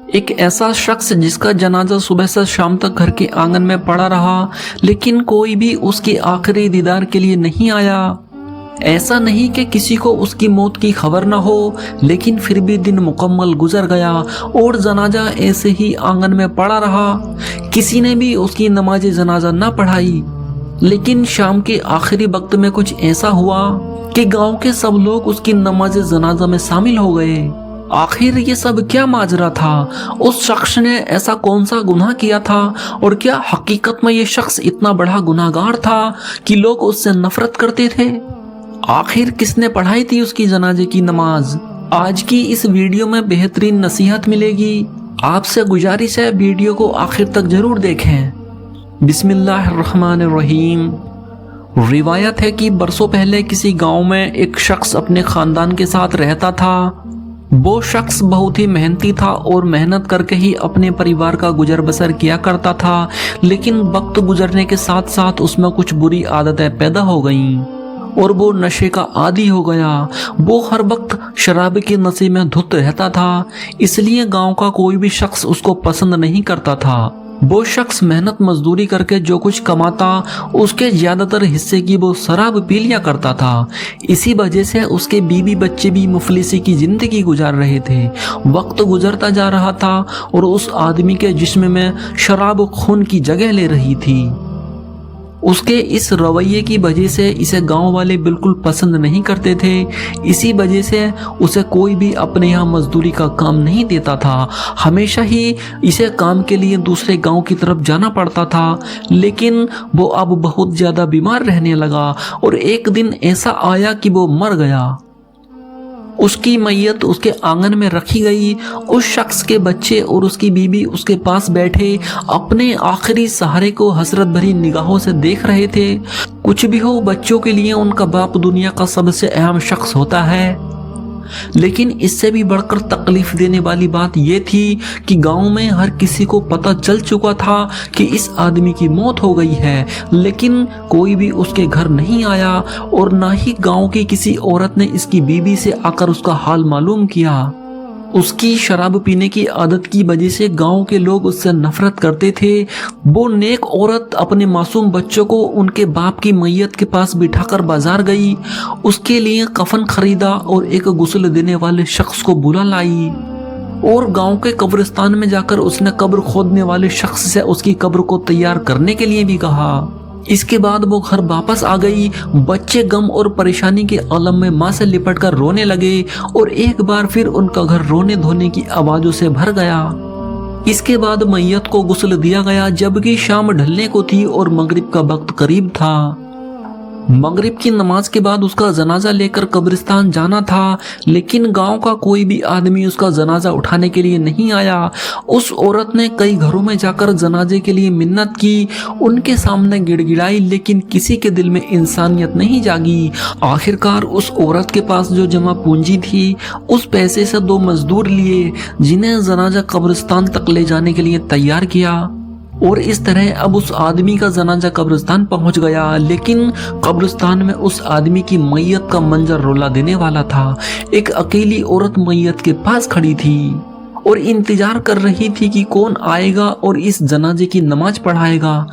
ایک ایسا شخص جس کا جنازہ صبح سے شام تک گھر کے آنگن میں پڑا رہا لیکن کوئی بھی اس کے آخری دیدار کے لیے نہیں آیا۔ ایسا نہیں کہ کسی کو اس کی موت کی خبر نہ ہو، لیکن پھر بھی دن مکمل گزر گیا اور جنازہ ایسے ہی آنگن میں پڑا رہا۔ کسی نے بھی اس کی نماز جنازہ نہ پڑھائی۔ لیکن شام کے آخری وقت میں کچھ ایسا ہوا کہ گاؤں کے سب لوگ اس کی نماز جنازہ میں شامل ہو گئے۔ آخر یہ سب کیا ماجرا تھا؟ اس شخص نے ایسا کون سا گناہ کیا تھا؟ اور کیا حقیقت میں یہ شخص اتنا بڑا گناہگار تھا کہ لوگ اس سے نفرت کرتے تھے؟ آخر کس نے پڑھائی تھی اس کی جنازے کی نماز؟ آج کی اس ویڈیو میں بہترین نصیحت ملے گی۔ آپ سے گزارش ہے ویڈیو کو آخر تک ضرور دیکھیں۔ بسم اللہ الرحمن الرحیم۔ روایت ہے کہ برسوں پہلے کسی گاؤں میں ایک شخص اپنے خاندان کے ساتھ رہتا تھا۔ وہ شخص بہت ہی محنتی تھا اور محنت کر کے ہی اپنے پریوار کا گزر بسر کیا کرتا تھا، لیکن وقت گزرنے کے ساتھ ساتھ اس میں کچھ بری عادتیں پیدا ہو گئیں اور وہ نشے کا عادی ہو گیا۔ وہ ہر وقت شراب کے نشے میں دھت رہتا تھا، اس لیے گاؤں کا کوئی بھی شخص اس کو پسند نہیں کرتا تھا۔ وہ شخص محنت مزدوری کر کے جو کچھ کماتا اس کے زیادہ تر حصے کی وہ شراب پی لیا کرتا تھا۔ اسی وجہ سے اس کے بیوی بچے بھی مفلسی کی زندگی گزار رہے تھے۔ وقت گزرتا جا رہا تھا اور اس آدمی کے جسم میں شراب خون کی جگہ لے رہی تھی۔ اس کے اس رویے کی وجہ سے اسے گاؤں والے بالکل پسند نہیں کرتے تھے۔ اسی وجہ سے اسے کوئی بھی اپنے یہاں مزدوری کا کام نہیں دیتا تھا۔ ہمیشہ ہی اسے کام کے لیے دوسرے گاؤں کی طرف جانا پڑتا تھا۔ لیکن وہ اب بہت زیادہ بیمار رہنے لگا اور ایک دن ایسا آیا کہ وہ مر گیا۔ اس کی میت اس کے آنگن میں رکھی گئی۔ اس شخص کے بچے اور اس کی بیوی اس کے پاس بیٹھے اپنے آخری سہارے کو حسرت بھری نگاہوں سے دیکھ رہے تھے۔ کچھ بھی ہو، بچوں کے لیے ان کا باپ دنیا کا سب سے اہم شخص ہوتا ہے۔ لیکن اس سے بھی بڑھ کر تکلیف دینے والی بات یہ تھی کہ گاؤں میں ہر کسی کو پتہ چل چکا تھا کہ اس آدمی کی موت ہو گئی ہے، لیکن کوئی بھی اس کے گھر نہیں آیا اور نہ ہی گاؤں کی کسی عورت نے اس کی بیوی سے آ کر اس کا حال معلوم کیا۔ اس کی شراب پینے کی عادت کی وجہ سے گاؤں کے لوگ اس سے نفرت کرتے تھے۔ وہ نیک عورت اپنے معصوم بچوں کو ان کے باپ کی میت کے پاس بٹھا کر بازار گئی، اس کے لیے کفن خریدا اور ایک غسل دینے والے شخص کو بلا لائی اور گاؤں کے قبرستان میں جا کر اس نے قبر کھودنے والے شخص سے اس کی قبر کو تیار کرنے کے لیے بھی کہا۔ اس کے بعد وہ گھر واپس آ گئی۔ بچے غم اور پریشانی کے عالم میں ماں سے لپٹ کر رونے لگے اور ایک بار پھر ان کا گھر رونے دھونے کی آوازوں سے بھر گیا۔ اس کے بعد میت کو غسل دیا گیا، جبکہ شام ڈھلنے کو تھی اور مغرب کا وقت قریب تھا۔ مغرب کی نماز کے بعد اس کا جنازہ لے کر قبرستان جانا تھا، لیکن گاؤں کا کوئی بھی آدمی اس کا جنازہ اٹھانے کے لیے نہیں آیا۔ اس عورت نے کئی گھروں میں جا کر جنازے کے لیے منت کی، ان کے سامنے گڑ گڑائی، لیکن کسی کے دل میں انسانیت نہیں جاگی۔ آخرکار اس عورت کے پاس جو جمع پونجی تھی، اس پیسے سے 2 مزدور لیے جنہیں جنازہ قبرستان تک لے جانے کے لیے تیار کیا، اور اس طرح اب اس آدمی کا جنازہ قبرستان پہنچ گیا۔ لیکن قبرستان میں اس آدمی کی میت کا منظر رلا دینے والا تھا۔ ایک اکیلی عورت میت کے پاس کھڑی تھی اور انتظار کر رہی تھی کہ کون آئے گا اور اس جنازے کی نماز پڑھائے گا۔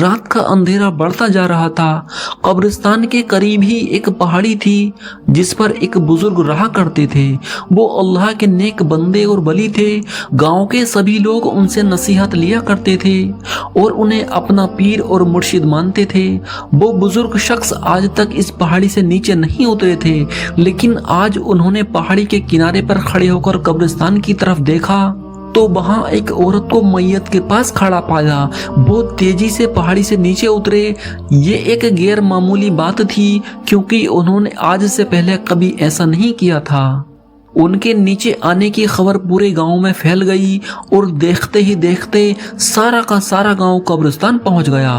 رات کا اندھیرا بڑھتا جا رہا تھا۔ قبرستان کے قریب ہی ایک پہاڑی تھی جس پر ایک بزرگ رہا کرتے تھے۔ وہ اللہ کے نیک بندے اور ولی تھے۔ گاؤں کے سبھی لوگ ان سے نصیحت لیا کرتے تھے اور انہیں اپنا پیر اور مرشد مانتے تھے۔ وہ بزرگ شخص آج تک اس پہاڑی سے نیچے نہیں اترے تھے، لیکن آج انہوں نے پہاڑی کے کنارے پر کھڑے ہو کر قبرستان کی طرف دیکھا تو وہاں ایک عورت کو میت کے پاس کھڑا پایا۔ بہت تیزی سے پہاڑی سے نیچے اترے۔ یہ ایک غیر معمولی بات تھی کیونکہ انہوں نے آج سے پہلے کبھی ایسا نہیں کیا تھا۔ ان کے نیچے آنے کی خبر پورے گاؤں میں پھیل گئی اور دیکھتے ہی دیکھتے سارا کا سارا گاؤں قبرستان پہنچ گیا۔